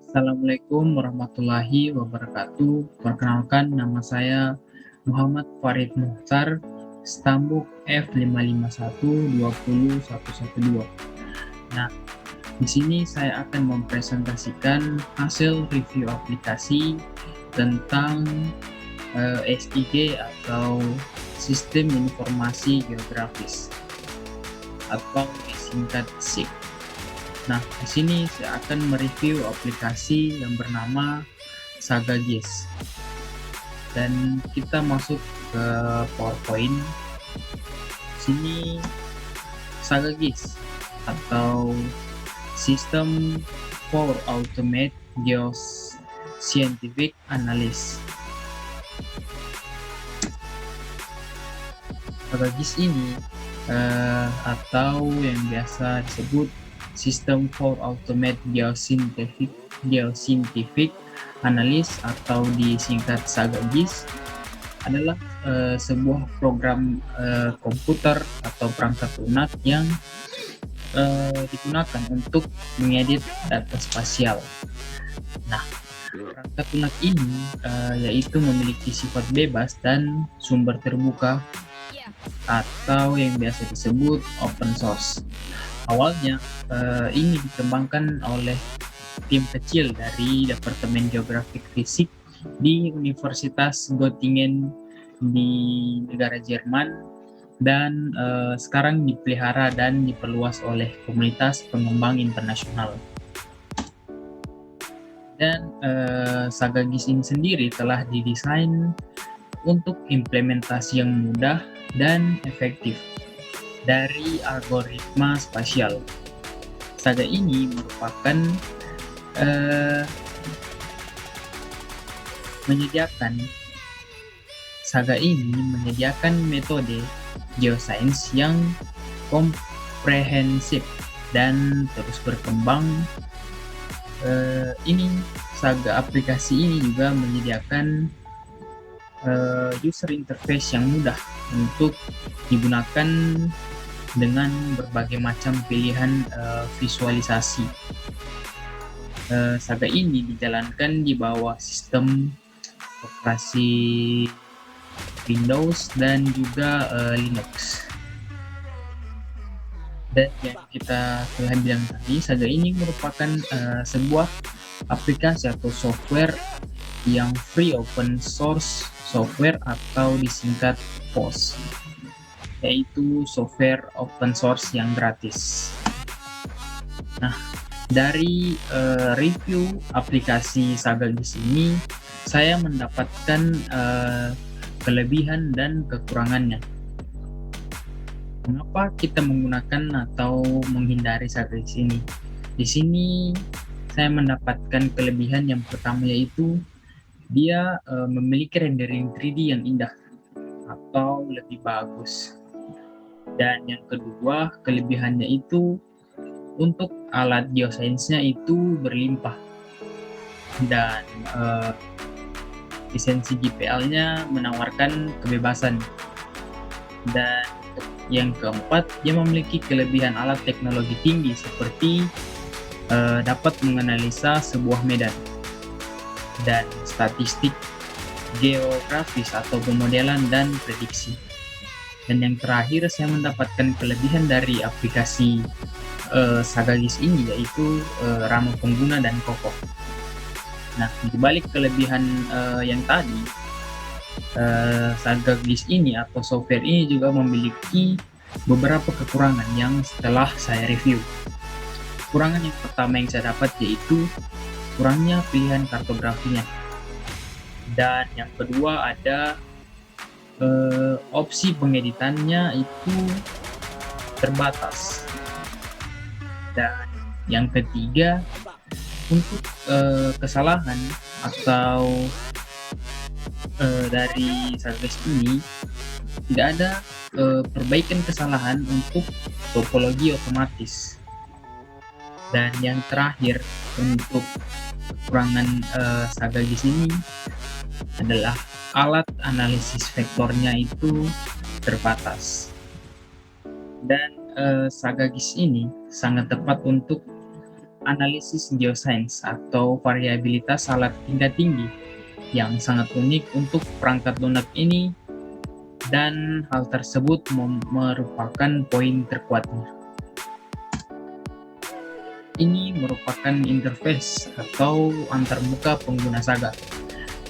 Assalamualaikum warahmatullahi wabarakatuh. Perkenalkan, nama saya Muhammad Farid Muhtar, Stambuk F55120112. Nah, di sini saya akan mempresentasikan hasil review aplikasi tentang SIG atau Sistem Informasi Geografis atau disingkat SIG. Nah, di sini saya akan mereview aplikasi yang bernama SagaGIS. Dan kita masuk ke PowerPoint. Sini SagaGIS atau System for Automated Geoscientific Analysis. SagaGIS ini atau yang biasa disebut System for Automated Geoscientific Analysis atau disingkat SagaGIS adalah sebuah program komputer atau perangkat lunak yang digunakan untuk mengedit data spasial. Nah, perangkat lunak ini yaitu memiliki sifat bebas dan sumber terbuka atau yang biasa disebut open source. Awalnya ini dikembangkan oleh tim kecil dari Departemen Geografi Fisik di Universitas Göttingen di negara Jerman dan sekarang dipelihara dan diperluas oleh komunitas pengembang internasional. Dan SagaGIS ini sendiri telah didesain untuk implementasi yang mudah dan efektif dari algoritma spasial. Saga ini merupakan menyediakan metode geosains yang komprehensif dan terus berkembang. Aplikasi ini juga menyediakan user interface yang mudah untuk digunakan dengan berbagai macam pilihan visualisasi. Saga ini dijalankan di bawah sistem operasi Windows dan juga Linux. Dan yang kita telah bilang tadi, Saga ini merupakan sebuah aplikasi atau software yang free open source software atau disingkat POS, yaitu software open source yang gratis. Nah, dari review aplikasi SagaGIS ini, saya mendapatkan kelebihan dan kekurangannya. Mengapa kita menggunakan atau menghindari SagaGIS ini? Di sini saya mendapatkan kelebihan yang pertama, yaitu dia memiliki rendering 3D yang indah atau lebih bagus. Dan yang kedua, kelebihannya itu untuk alat geosainsnya itu berlimpah dan lisensi GPL-nya menawarkan kebebasan. Dan yang keempat, dia memiliki kelebihan alat teknologi tinggi seperti dapat menganalisa sebuah medan dan statistik geografis atau pemodelan dan prediksi. Dan yang terakhir, saya mendapatkan kelebihan dari aplikasi SagaGIS ini, yaitu ramah pengguna dan kokoh. Nah, dibalik kelebihan yang tadi, SagaGIS ini atau software ini juga memiliki beberapa kekurangan yang setelah saya review. Kekurangan yang pertama yang saya dapat yaitu kurangnya pilihan kartografinya. Dan yang kedua ada opsi pengeditannya itu terbatas. Dan yang ketiga, untuk kesalahan atau dari SagaGIS ini tidak ada perbaikan kesalahan untuk topologi otomatis. Dan yang terakhir, untuk kekurangan SagaGIS ini adalah alat analisis vektornya itu terbatas. Dan SagaGIS ini sangat tepat untuk analisis geoscience atau variabilitas alat tingkat tinggi yang sangat unik untuk perangkat lunak ini, dan hal tersebut merupakan poin terkuatnya. Ini merupakan interface atau antarmuka pengguna Saga.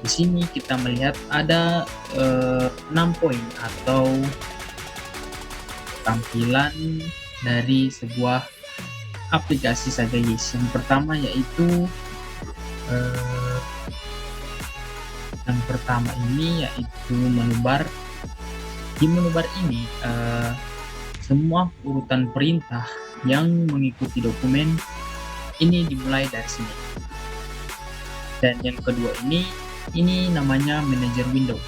Di sini kita melihat ada 6 poin atau tampilan dari sebuah aplikasi Saga Yes. Yang pertama yaitu menu bar. Di menu bar ini semua urutan perintah yang mengikuti dokumen ini dimulai dari sini. Dan yang kedua ini namanya manager window.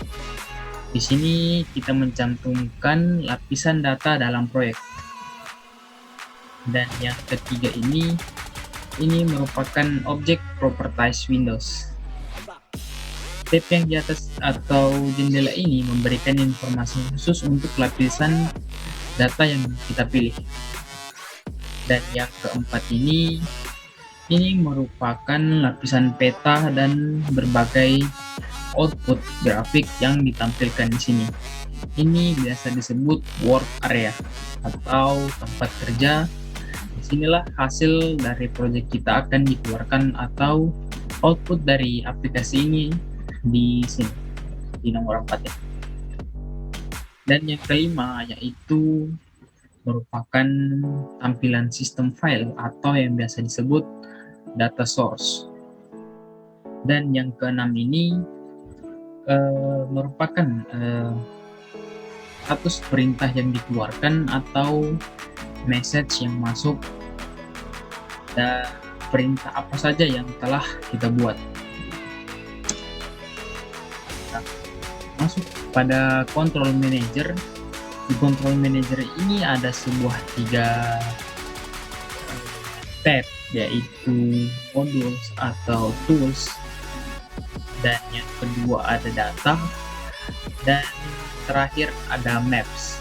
Di sini kita mencantumkan lapisan data dalam proyek. Dan yang ketiga ini merupakan objek properties windows. Tab yang di atas atau jendela ini memberikan informasi khusus untuk lapisan data yang kita pilih. Dan yang keempat ini merupakan lapisan peta dan berbagai output grafik yang ditampilkan di sini. Ini biasa disebut work area atau tempat kerja. Disinilah hasil dari proyek kita akan dikeluarkan atau output dari aplikasi ini di sini, di nomor 4 ya. Dan yang kelima yaitu merupakan tampilan sistem file atau yang biasa disebut data source. Dan yang keenam ini merupakan status perintah yang dikeluarkan atau message yang masuk dan perintah apa saja yang telah kita buat. Nah, masuk pada control manager. Di control manager ini ada sebuah 3 tab, yaitu modules atau tools, dan yang kedua ada data, dan terakhir ada maps.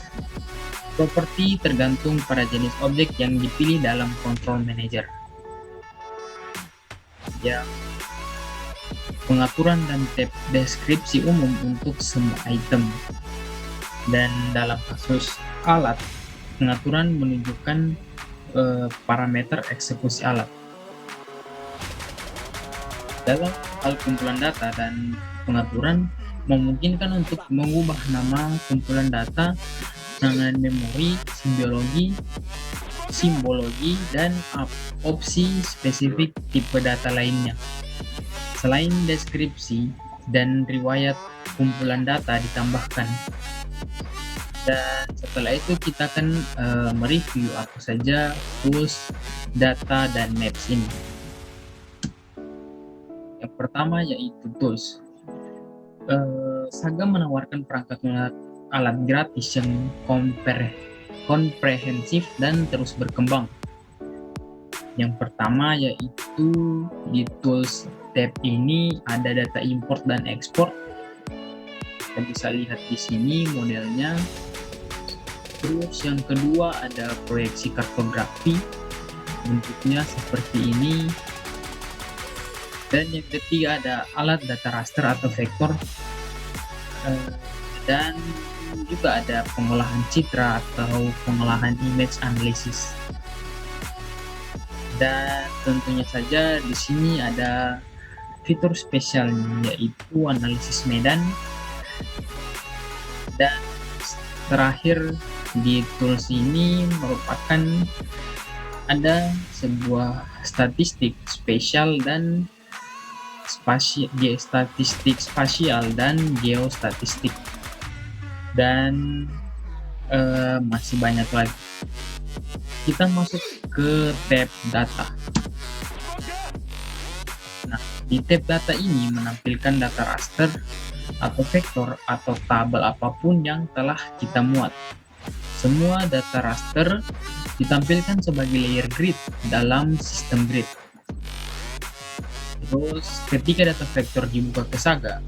Properti tergantung pada jenis objek yang dipilih dalam control manager. Ya, pengaturan dan tab deskripsi umum untuk semua item. Dan dalam kasus alat, pengaturan menunjukkan parameter eksekusi alat. Dalam hal kumpulan data dan pengaturan, memungkinkan untuk mengubah nama kumpulan data dengan memori, simbologi, dan opsi spesifik tipe data lainnya. Selain deskripsi dan riwayat kumpulan data ditambahkan. Dan setelah itu kita akan mereview apa saja tools, data, dan maps ini. Yang pertama yaitu tools. Saga menawarkan perangkat lunak alat gratis yang komprehensif dan terus berkembang. Yang pertama yaitu di tools tab ini ada data import dan export. Kita bisa lihat di sini modelnya. Terus yang kedua ada proyeksi kartografi, bentuknya seperti ini. Dan yang ketiga ada alat data raster atau vektor, dan juga ada pengolahan citra atau pengolahan image analysis. Dan tentunya saja di sini ada fitur spesialnya yaitu analisis medan. Dan terakhir di tools ini merupakan ada sebuah statistik spesial dan statistik spasial dan geostatistik, dan masih banyak lagi. Kita masuk ke tab data. Nah, di tab data ini menampilkan data raster atau vektor atau tabel apapun yang telah kita muat. Semua data raster ditampilkan sebagai layer grid dalam sistem grid. Terus ketika data vektor dibuka ke Saga,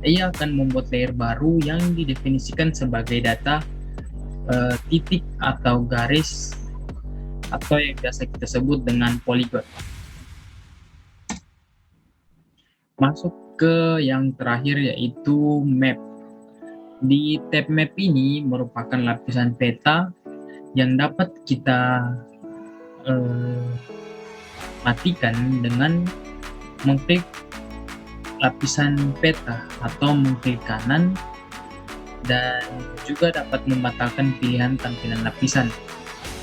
ia akan membuat layer baru yang didefinisikan sebagai data titik atau garis atau yang biasa kita sebut dengan polygon. Masuk ke yang terakhir yaitu map. Di tab map ini merupakan lapisan peta yang dapat kita matikan dengan mengklik lapisan peta atau mengklik kanan, dan juga dapat membatalkan pilihan tampilan lapisan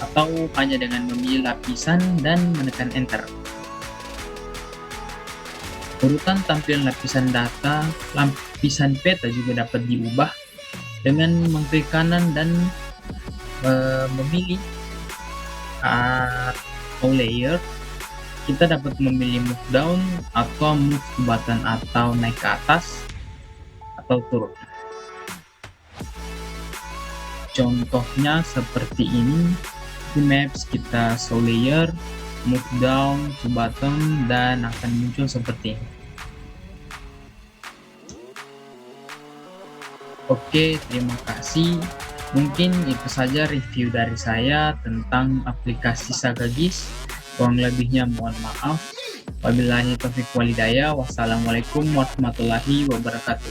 atau hanya dengan memilih lapisan dan menekan enter. Urutan tampilan lapisan data lapisan peta juga dapat diubah dengan mengklik kanan dan memilih atau layer. Kita dapat memilih move down atau move to button, atau naik ke atas atau turun. Contohnya seperti ini. Di maps kita show layer, move down to button, dan akan muncul seperti ini. Oke, terima kasih. Mungkin itu saja review dari saya tentang aplikasi Saga.gis. Kurang lebihnya mohon maaf. Wabillahi taufiq walhidayah. Wassalamualaikum warahmatullahi wabarakatuh.